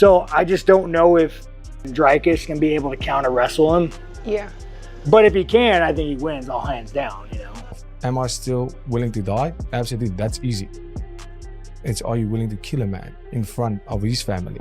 So I just don't know if Dricus can be able to counter wrestle him. Yeah. But if he can, I think he wins all hands down, you know. Am I still willing to die? Absolutely, that's easy. It's, are you willing to kill a man in front of his family?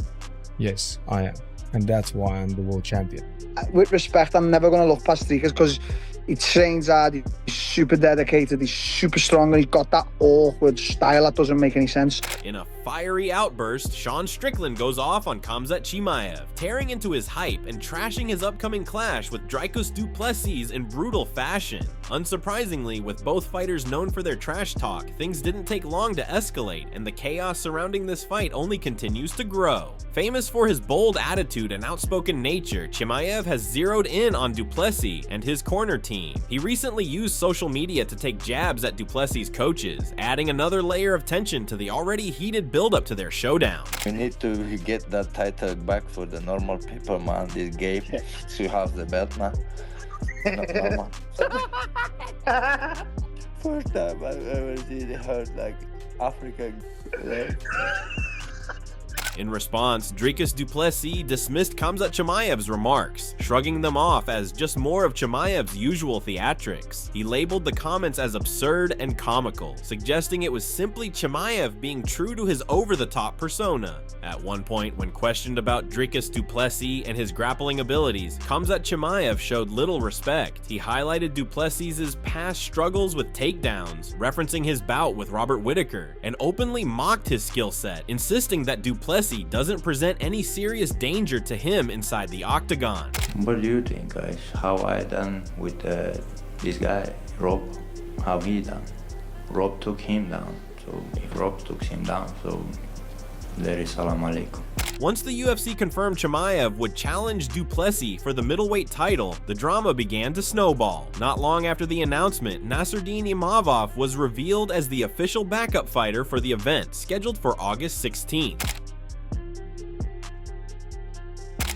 Yes, I am. And that's why I'm the world champion. With respect, I'm never going to look past Dricus because he trains hard, he's super dedicated, he's super strong, and he's got that awkward style that doesn't make any sense. In a fiery outburst, Strickland goes off on Khamzat Chimaev, tearing into his hype and trashing his upcoming clash with Dricus Du Plessis in brutal fashion. Unsurprisingly, with both fighters known for their trash talk, things didn't take long to escalate, and the chaos surrounding this fight only continues to grow. Famous for his bold attitude and outspoken nature, Chimaev has zeroed in on Du Plessis and his corner team. He recently used social media to take jabs at Du Plessis' coaches, adding another layer of tension to the already heated build-up to their showdown. We need to get that title back for the normal people, man. This game to have the belt, man. Not normal. First time I've ever seen it hurt like African. In response, Dricus Du Plessis dismissed Khamzat Chimaev's remarks, shrugging them off as just more of Chimaev's usual theatrics. He labeled the comments as absurd and comical, suggesting it was simply Chimaev being true to his over-the-top persona. At one point, when questioned about Dricus Du Plessis and his grappling abilities, Khamzat Chimaev showed little respect. He highlighted Du Plessis' past struggles with takedowns, referencing his bout with Robert Whittaker, and openly mocked his skill set, insisting that Du Plessis doesn't present any serious danger to him inside the octagon. What do you think, guys? How I done with this guy, Rob? How he done? Rob took him down. So if Rob took him down, so there is salam alaikum. Once the UFC confirmed Chimaev would challenge Du Plessis for the middleweight title, the drama began to snowball. Not long after the announcement, Nasruddin Imavov was revealed as the official backup fighter for the event, scheduled for August 16th.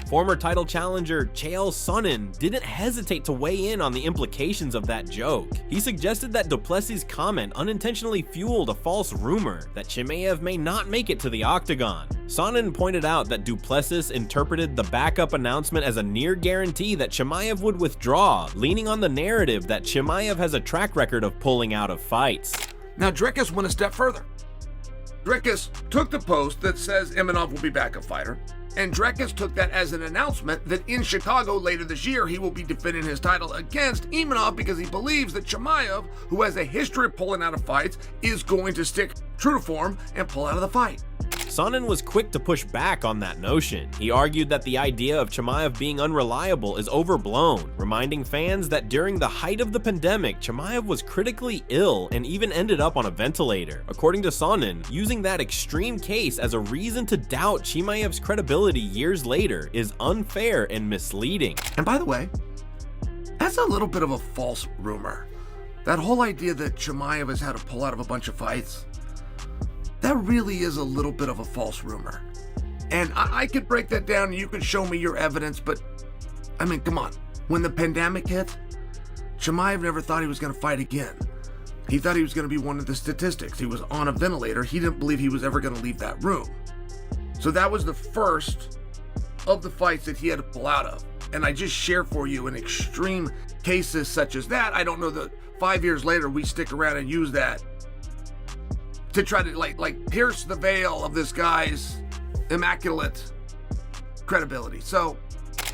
Former title challenger Chael Sonnen didn't hesitate to weigh in on the implications of that joke. He suggested that Du Plessis' comment unintentionally fueled a false rumor that Chimaev may not make it to the octagon. Sonnen pointed out that Du Plessis interpreted the backup announcement as a near guarantee that Chimaev would withdraw, leaning on the narrative that Chimaev has a track record of pulling out of fights. Now Dricus went a step further. Dricus took the post that says Imanov will be backup fighter, and Dricus took that as an announcement that in Chicago later this year he will be defending his title against Imanov because he believes that Chimaev, who has a history of pulling out of fights, is going to stick true to form and pull out of the fight. Sonnen was quick to push back on that notion. He argued that the idea of Chimaev being unreliable is overblown, reminding fans that during the height of the pandemic, Chimaev was critically ill and even ended up on a ventilator. According to Sonnen, using that extreme case as a reason to doubt Chimaev's credibility years later is unfair and misleading. And by the way, that's a little bit of a false rumor. That whole idea that Chimaev has had to pull out of a bunch of fights, that really is a little bit of a false rumor. And I could break that down and you could show me your evidence, but I mean, come on. When the pandemic hit, Chimaev never thought he was going to fight again. He thought he was going to be one of the statistics. He was on a ventilator. He didn't believe he was ever going to leave that room. So that was the first of the fights that he had to pull out of. And I just share for you in extreme cases such as that. I don't know that 5 years later we stick around and use that to try to like pierce the veil of this guy's immaculate credibility. So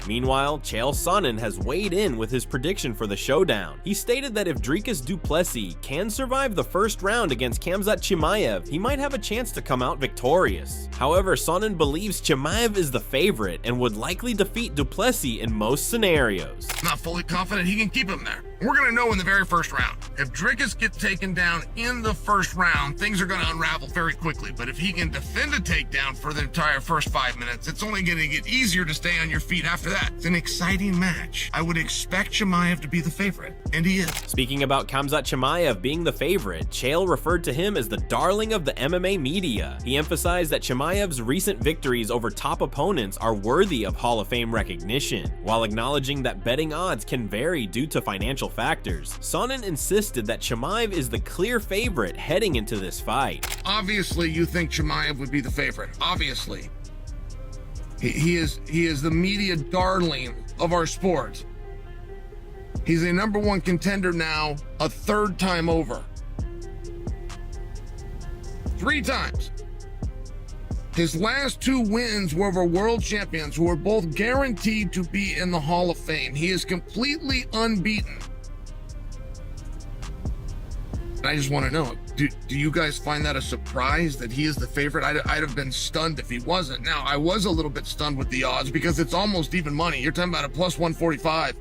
meanwhile, Chael Sonnen has weighed in with his prediction for the showdown. He stated that if Dricus Du Plessis can survive the first round against Khamzat Chimaev, he might have a chance to come out victorious. However, Sonnen believes Chimaev is the favorite and would likely defeat Du Plessis in most scenarios. Not fully confident he can keep him there. We're going to know in the very first round. If Dricus gets taken down in the first round, things are going to unravel very quickly. But if he can defend a takedown for the entire first 5 minutes, it's only going to get easier to stay on your feet after that. It's an exciting match. I would expect Chimaev to be the favorite, and he is. Speaking about Khamzat Chimaev being the favorite, Chael referred to him as the darling of the MMA media. He emphasized that Chimaev's recent victories over top opponents are worthy of Hall of Fame recognition, while acknowledging that betting odds can vary due to financial factors. Sonnen insisted that Chimaev is the clear favorite heading into this fight. Obviously, you think Chimaev would be the favorite. Obviously. He is the media darling of our sport. He's a #1 contender now, a 3rd time over. 3 times. His last 2 wins were over world champions who were both guaranteed to be in the Hall of Fame. He is completely unbeaten. And I just want to know, do you guys find that a surprise that he is the favorite? I'd have been stunned if he wasn't. Now, I was a little bit stunned with the odds because it's almost even money. You're talking about a plus 145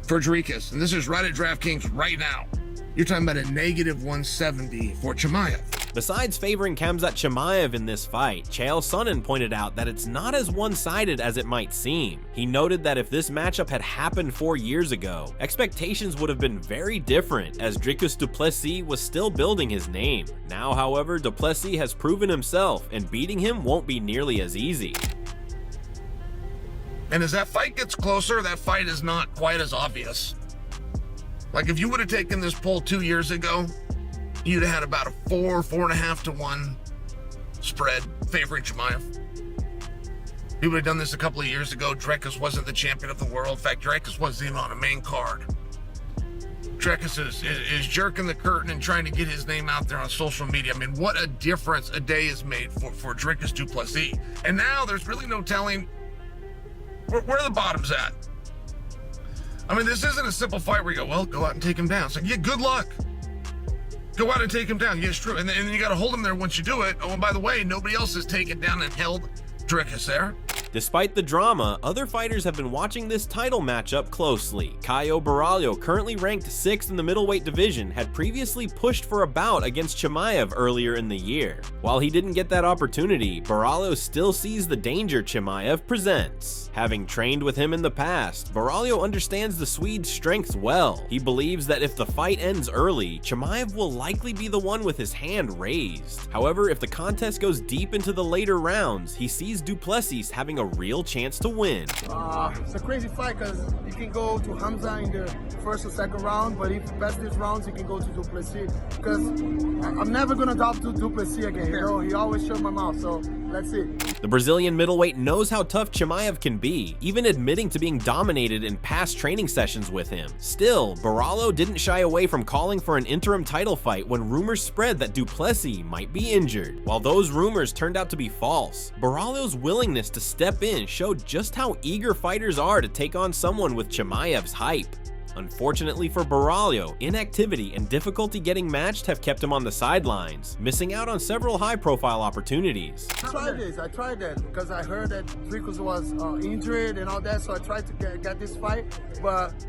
for Dricus, and this is right at DraftKings right now. You're talking about a negative 170 for Chimaev. Besides favoring Khamzat Chimaev in this fight, Chael Sonnen pointed out that it's not as one-sided as it might seem. He noted that if this matchup had happened 4 years ago, expectations would have been very different, as Dricus Du Plessis was still building his name. Now, however, Du Plessis has proven himself, and beating him won't be nearly as easy. And as that fight gets closer, that fight is not quite as obvious. Like if you would have taken this poll 2 years ago, you'd have had about a 4.5 to 1 spread favoring Chimaev. We would have done this a couple of years ago. Dricus wasn't the champion of the world. In fact, Dricus wasn't even on a main card. Dricus is jerking the curtain and trying to get his name out there on social media. I mean, what a difference a day is made for Dricus Du Plessis. And now there's really no telling where the bottom's at. I mean, this isn't a simple fight where you go, well, go out and take him down. It's like, yeah, good luck. Go out and take him down. Yeah, it's true. And then you got to hold him there once you do it. Oh, and by the way, nobody else has taken down and held Dricus there. Despite the drama, other fighters have been watching this title matchup closely. Caio Borralho, currently ranked 6th in the middleweight division, had previously pushed for a bout against Chimaev earlier in the year. While he didn't get that opportunity, Borralho still sees the danger Chimaev presents. Having trained with him in the past, Borralho understands the Swede's strengths well. He believes that if the fight ends early, Chimaev will likely be the one with his hand raised. However, if the contest goes deep into the later rounds, he sees Du Plessis having a real chance to win. It's a crazy fight because you can go to Hamza in the 1st or 2nd round, but if you best these rounds, you can go to Du Plessis because I'm never gonna doubt Du Plessis again. You know, he always shut my mouth. So let's see. The Brazilian middleweight knows how tough Chimaev can be, even admitting to being dominated in past training sessions with him. Still, Borralho didn't shy away from calling for an interim title fight when rumors spread that Du Plessis might be injured. While those rumors turned out to be false, Borralho's willingness to step in showed just how eager fighters are to take on someone with Chimaev's hype. Unfortunately for Borralho, inactivity and difficulty getting matched have kept him on the sidelines, missing out on several high-profile opportunities. I tried that because I heard that Dricus was injured and all that, so I tried to get this fight, but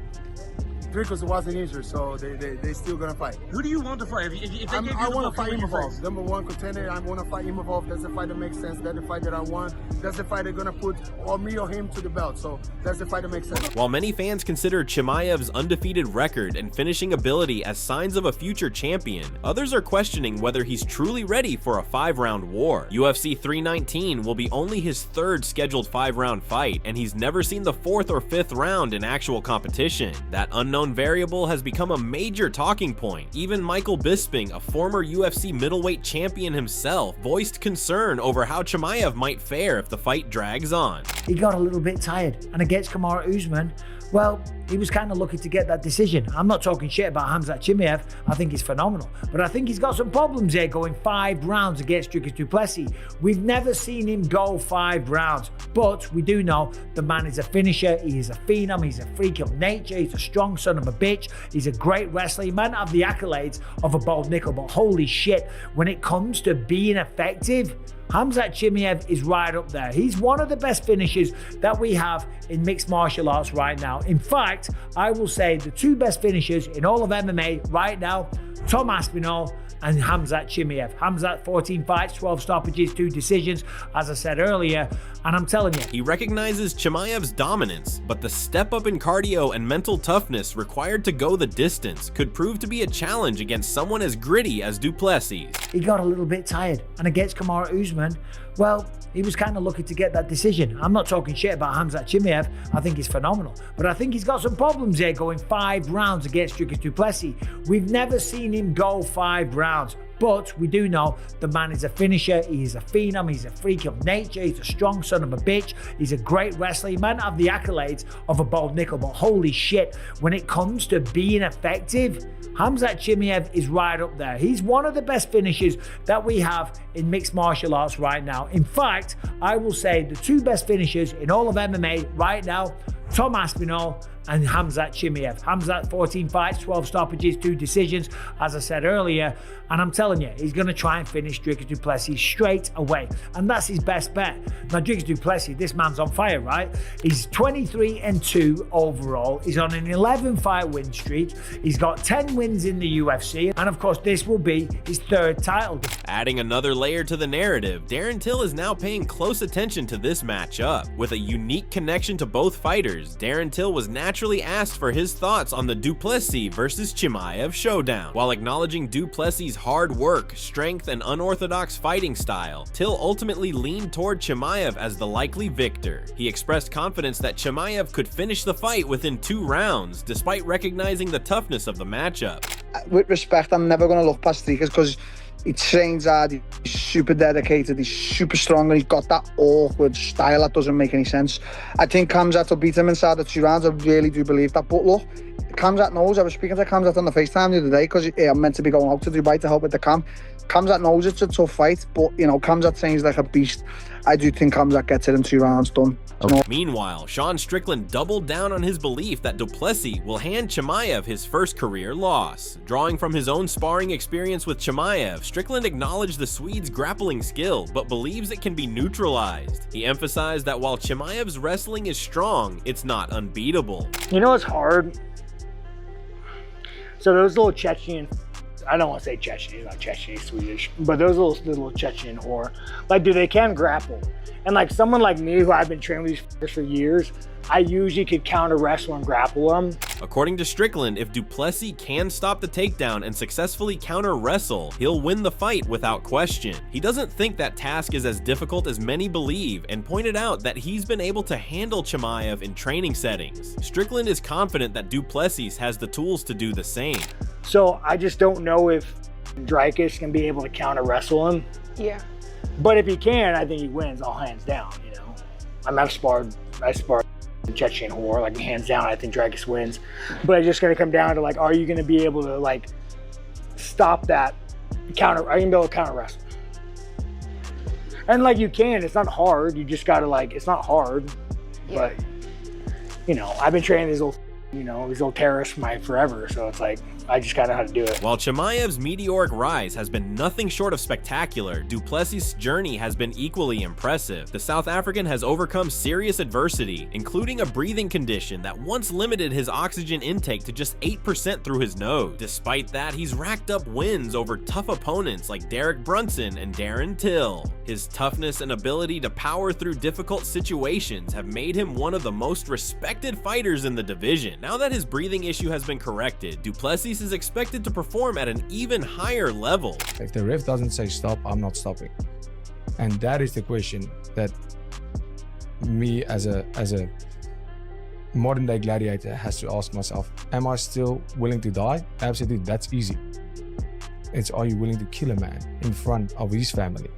Dricus wasn't injured, so they still gonna fight. Who do you want to fight? If I want to fight Imavov. #1 contender. I want to fight Imavov. That's the fight that makes sense. That's the fight that I want. That's the fight they're gonna put or me or him to the belt. So that's the fight that makes sense. While many fans consider Chimaev's undefeated record and finishing ability as signs of a future champion, others are questioning whether he's truly ready for a 5-round war. UFC 319 will be only his 3rd scheduled 5-round fight, and he's never seen the 4th or 5th round in actual competition. That unknown variable has become a major talking point. Even Michael Bisping, a former UFC middleweight champion himself, voiced concern over how Chimaev might fare if the fight drags on. He got a little bit tired, and against Kamaru Usman, well, he was kind of lucky to get that decision. I'm not talking shit about Khamzat Chimaev. I think he's phenomenal. But I think he's got some problems here going 5 rounds against Dricus Du Plessis. We've never seen him go 5 rounds. But we do know the man is a finisher. He is a phenom. He's a freak of nature. He's a strong son of a bitch. He's a great wrestler. He might not have the accolades of a Bold Nickel, but holy shit, when it comes to being effective, Khamzat Chimaev is right up there. He's one of the best finishers that we have in mixed martial arts right now. In fact, I will say the 2 best finishers in all of MMA right now, Tom Aspinall and Khamzat Chimaev. Khamzat, 14 fights, 12 stoppages, 2 decisions, as I said earlier, and I'm telling you. He recognizes Chimaev's dominance, but the step up in cardio and mental toughness required to go the distance could prove to be a challenge against someone as gritty as Du Plessis. He got a little bit tired, and against Kamaru Usman, well, he was kind of lucky to get that decision. I'm not talking shit about Khamzat Chimaev. I think he's phenomenal. But I think he's got some problems here going 5 rounds against Dricus Du Plessis. We've never seen him go 5 rounds. But we do know the man is a finisher. He is a phenom. He's a freak of nature. He's a strong son of a bitch. He's a great wrestler. He might not have the accolades of a Bo Nickel, but holy shit, when it comes to being effective, Khamzat Chimaev is right up there. He's one of the best finishers that we have in mixed martial arts right now. In fact, I will say the two best finishers in all of MMA right now, Tom Aspinall and Khamzat Chimaev. Khamzat, 14 fights, 12 stoppages, 2 decisions, as I said earlier. And I'm telling you, he's going to try and finish Dricus Du Plessis straight away. And that's his best bet. Now, Dricus Du Plessis, this man's on fire, right? He's 23-2 overall. He's on an 11-fight win streak. He's got 10 wins in the UFC. And of course, this will be his 3rd title. Adding another layer to the narrative, Darren Till is now paying close attention to this matchup. With a unique connection to both fighters, Darren Till was naturally asked for his thoughts on the Du Plessis versus Chimaev showdown. While acknowledging Du Plessis' hard work, strength, and unorthodox fighting style, Till ultimately leaned toward Chimaev as the likely victor. He expressed confidence that Chimaev could finish the fight within 2 rounds, despite recognizing the toughness of the matchup. With respect, I'm never going to look past Dricus because he trains hard, he's super dedicated, he's super strong, and he's got that awkward style that doesn't make any sense. I think Khamzat will beat him inside the 2 rounds. I really do believe that. But look, Khamzat knows. I was speaking to Khamzat on the FaceTime the other day because I'm meant to be going out to Dubai to help with the camp. Khamzat knows it's a tough fight, but you know, Khamzat trains like a beast. I do think Khamzat gets it in 2 rounds done. Okay. Meanwhile, Sean Strickland doubled down on his belief that Du Plessis will hand Chimaev his first career loss. Drawing from his own sparring experience with Chimaev, Strickland acknowledged the Swede's grappling skill, but believes it can be neutralized. He emphasized that while Chimaev's wrestling is strong, it's not unbeatable. You know what's hard? So those little Chechen, I don't want to say Chechen, he's not Chechen, he's Swedish, but those little Chechen whore, like, dude, they can grapple. And like someone like me, who I've been training with these f***ers for years, I usually could counter wrestle and grapple them. According to Strickland, if Du Plessis can stop the takedown and successfully counter wrestle, he'll win the fight without question. He doesn't think that task is as difficult as many believe, and pointed out that he's been able to handle Chimaev in training settings. Strickland is confident that Du Plessis has the tools to do the same. So I just don't know if Dricus can be able to counter wrestle him. Yeah. But if he can, I think he wins all hands down, you know. I sparred Chechen whore, like, hands down, I think Dricus wins. But it's just gonna come down to, like, are you gonna be able to, like, stop that counter? Are you gonna be able to counter wrestle? And like, you can, it's not hard. You just gotta, like, it's not hard. Yeah. But, you know, I've been training these little terrorists for forever, so it's like, I just gotta know how to do it. While Chimaev's meteoric rise has been nothing short of spectacular, Du Plessis' journey has been equally impressive. The South African has overcome serious adversity, including a breathing condition that once limited his oxygen intake to just 8% through his nose. Despite that, he's racked up wins over tough opponents like Derek Brunson and Darren Till. His toughness and ability to power through difficult situations have made him one of the most respected fighters in the division. Now that his breathing issue has been corrected, Du Plessis is expected to perform at an even higher level. If the ref doesn't say stop, I'm not stopping. And that is the question that me as a modern day gladiator has to ask myself. Am I still willing to die? Absolutely, that's easy. It's, are you willing to kill a man in front of his family?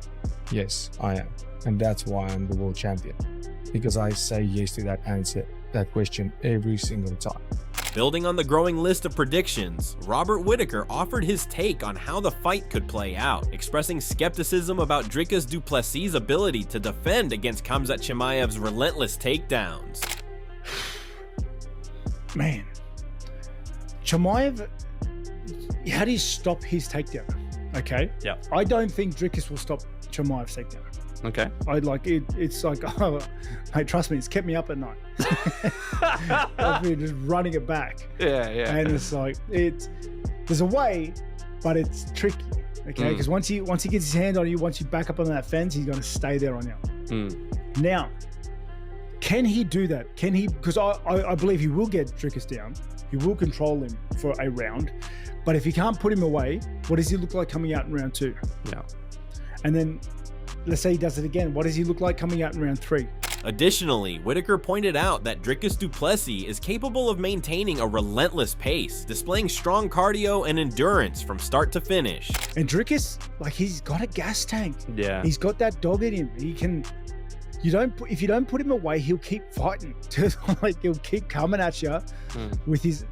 Yes, I am. And that's why I'm the world champion. Because I say yes to that answer, that question every single time. Building on the growing list of predictions, Robert Whittaker offered his take on how the fight could play out, expressing skepticism about Dricus Du Plessis' ability to defend against Khamzat Chimaev's relentless takedowns. Man, Chimaev, how do you stop his takedown? Okay. Yeah. I don't think Dricus will stop Chimaev's takedown. Okay. I like it. It's like, oh, mate, trust me, it's kept me up at night. I've been just running it back. Yeah. And it's like, there's a way, but it's tricky. Okay, because once he gets his hand on you, once you back up on that fence, he's going to stay there on you. Now, can he do that? Can he? Because I believe he will get Dricus down. He will control him for a round. But if he can't put him away, what does he look like coming out in round 2? Yeah. And then, let's say he does it again. What does he look like coming out in round 3? Additionally, Whitaker pointed out that Dricus Du Plessis is capable of maintaining a relentless pace, displaying strong cardio and endurance from start to finish. And Dricus, like, he's got a gas tank. Yeah. He's got that dog in him. He can. If you don't put him away, he'll keep fighting. Like, he'll keep coming at you with his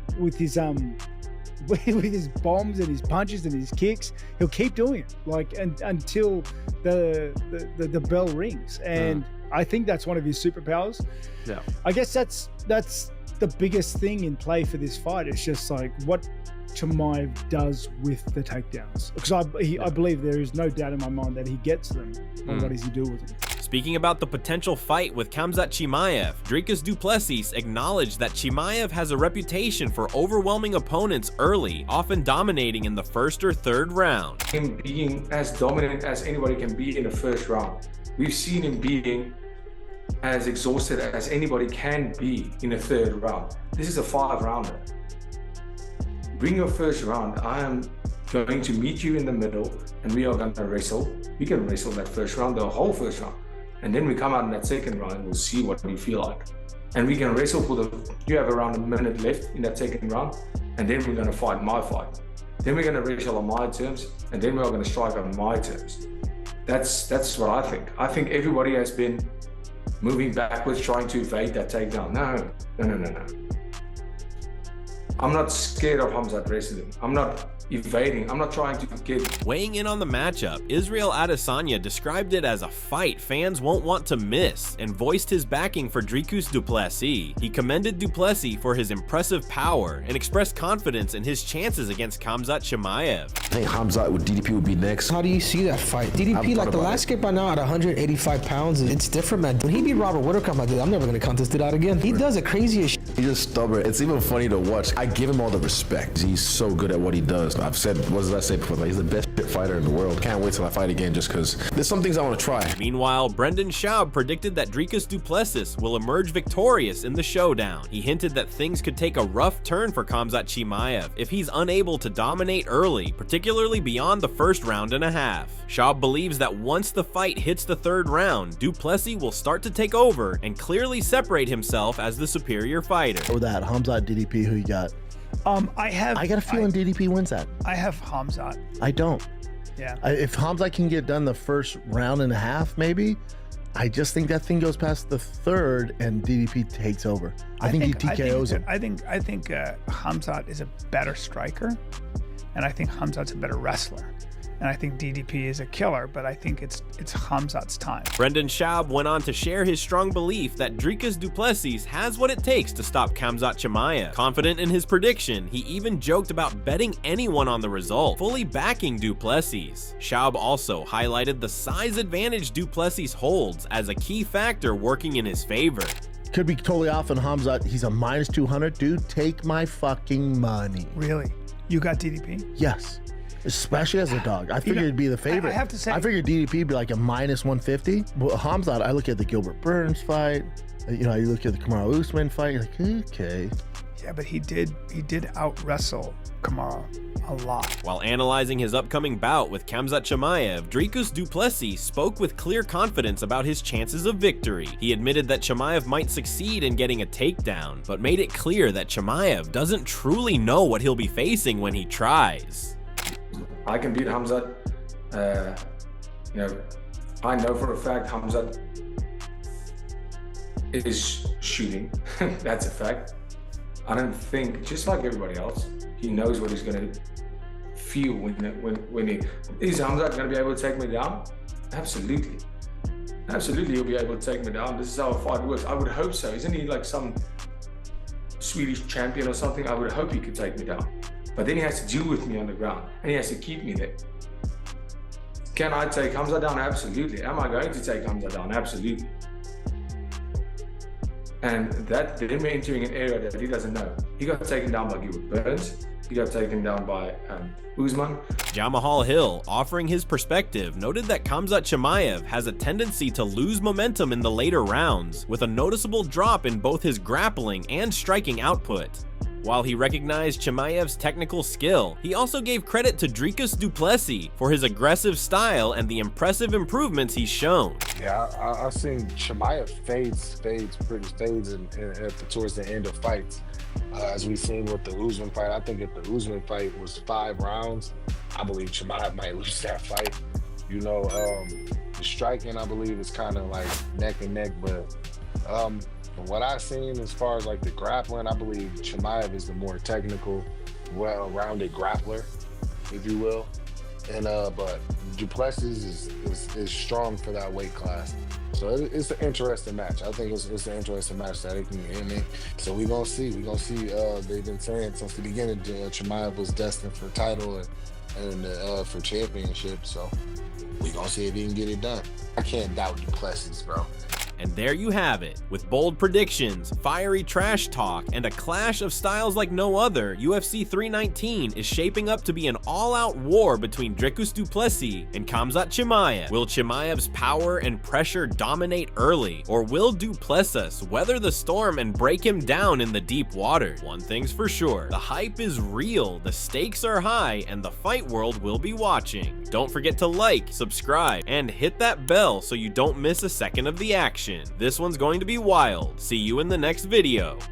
bombs and his punches and his kicks. He'll keep doing it, like, until the bell rings. And I think that's one of his superpowers. Yeah. I guess that's the biggest thing in play for this fight. It's just like what Chimaev does with the takedowns, because I believe there is no doubt in my mind that he gets them. And what does he do with them? Speaking about the potential fight with Khamzat Chimaev, Dricus Du Plessis acknowledged that Chimaev has a reputation for overwhelming opponents early, often dominating in the first or third round. Him being as dominant as anybody can be in the first round. We've seen him being as exhausted as anybody can be in the third round. This is a 5-rounder. Bring your first round. I am going to meet you in the middle and we are going to wrestle. We can wrestle that first round, the whole first round. And then we come out in that second round and we'll see what we feel like. And we can wrestle you have around a minute left in that second round, and then we're going to fight my fight. Then we're going to wrestle on my terms, and then we're going to strike on my terms. That's what I think. I think everybody has been moving backwards, trying to evade that takedown. No. I'm not scared of Khamzat wrestling. I'm not evading. I'm not trying to get... Weighing in on the matchup, Israel Adesanya described it as a fight fans won't want to miss and voiced his backing for Dricus Du Plessis. He commended Du Plessis for his impressive power and expressed confidence in his chances against Khamzat Chimaev. I think Khamzat with DDP would be next. How do you see that fight? DDP, like the last kid by now at 185 pounds, it's different, man. When he beat Robert Whitaker, I'm like, I'm never going to contest it out again. He does the craziest shit. He's just stubborn. It's even funny to watch. I give him all the respect. He's so good at what he does. I've said, what did I say before? Like, he's the best fighter in the world. Can't wait till I fight again just because there's some things I want to try. Meanwhile, Brendan Schaub predicted that Dricus Du Plessis will emerge victorious in the showdown. He hinted that things could take a rough turn for Khamzat Chimaev if he's unable to dominate early, particularly beyond the first round and a half. Schaub believes that once the fight hits the third round, Du Plessis will start to take over and clearly separate himself as the superior fighter. Or that Khamzat DDP, who you got? I got a feeling DDP wins that. I have Khamzat. I don't. Yeah. If Khamzat can get done the first round and a half, maybe, I just think that thing goes past the third and DDP takes over. I think he TKOs him. I think Khamzat is a better striker, and I think Khamzat's a better wrestler. And I think DDP is a killer, but I think it's Khamzat's time. Brendan Schaub went on to share his strong belief that Dricus Du Plessis has what it takes to stop Khamzat Chimaev. Confident in his prediction, he even joked about betting anyone on the result, fully backing Du Plessis. Schaub also highlighted the size advantage Du Plessis holds as a key factor working in his favor. Could be totally off on Khamzat. He's a minus 200. Dude, take my fucking money. Really? You got DDP? Yes. Especially as a dog. I figured it'd be the favorite. I have to say, I figured DDP would be like a minus 150. But Khamzat, I look at the Gilbert Burns fight. You look at the Kamaru Usman fight. You're like, okay. Yeah, but he did out wrestle Kamaru a lot. While analyzing his upcoming bout with Khamzat Chimaev, Dricus Du Plessis spoke with clear confidence about his chances of victory. He admitted that Chimaev might succeed in getting a takedown, but made it clear that Chimaev doesn't truly know what he'll be facing when he tries. I can beat Khamzat. I know for a fact Khamzat is shooting. That's a fact. I don't think, just like everybody else, he knows what he's going to feel when he... Is Khamzat going to be able to take me down? Absolutely. Absolutely, he'll be able to take me down. This is how a fight works. I would hope so. Isn't he like some Swedish champion or something? I would hope he could take me down. But then he has to deal with me on the ground, and he has to keep me there. Can I take Khamzat down? Absolutely. Am I going to take Khamzat down? Absolutely. And then we're entering an area that he doesn't know. He got taken down by Gilbert Burns. He got taken down by Usman. Jamal Hill, offering his perspective, noted that Khamzat Chimaev has a tendency to lose momentum in the later rounds, with a noticeable drop in both his grappling and striking output. While he recognized Chimaev's technical skill, he also gave credit to Dricus Du Plessis for his aggressive style and the impressive improvements he's shown. Yeah, I've seen Chimaev fades towards the end of fights. As we've seen with the Usman fight, I think if the Usman fight was 5 rounds, I believe Chimaev might lose that fight. You know, the striking, I believe, is kind of like neck and neck, but from what I've seen as far as like the grappling, I believe Chimaev is the more technical, well-rounded grappler, if you will. And but Du Plessis is strong for that weight class. So it's an interesting match. I think it's an interesting match that it can end in. So we're gonna see. They've been saying since the beginning Chimaev was destined for title and for championship. So we're gonna see if he can get it done. I can't doubt Du Plessis, bro. And there you have it. With bold predictions, fiery trash talk, and a clash of styles like no other, UFC 319 is shaping up to be an all-out war between Dricus Du Plessis and Khamzat Chimaev. Will Chimaev's power and pressure dominate early, or will Du Plessis weather the storm and break him down in the deep waters? One thing's for sure, the hype is real, the stakes are high, and the fight world will be watching. Don't forget to like, subscribe, and hit that bell so you don't miss a second of the action. This one's going to be wild. See you in the next video.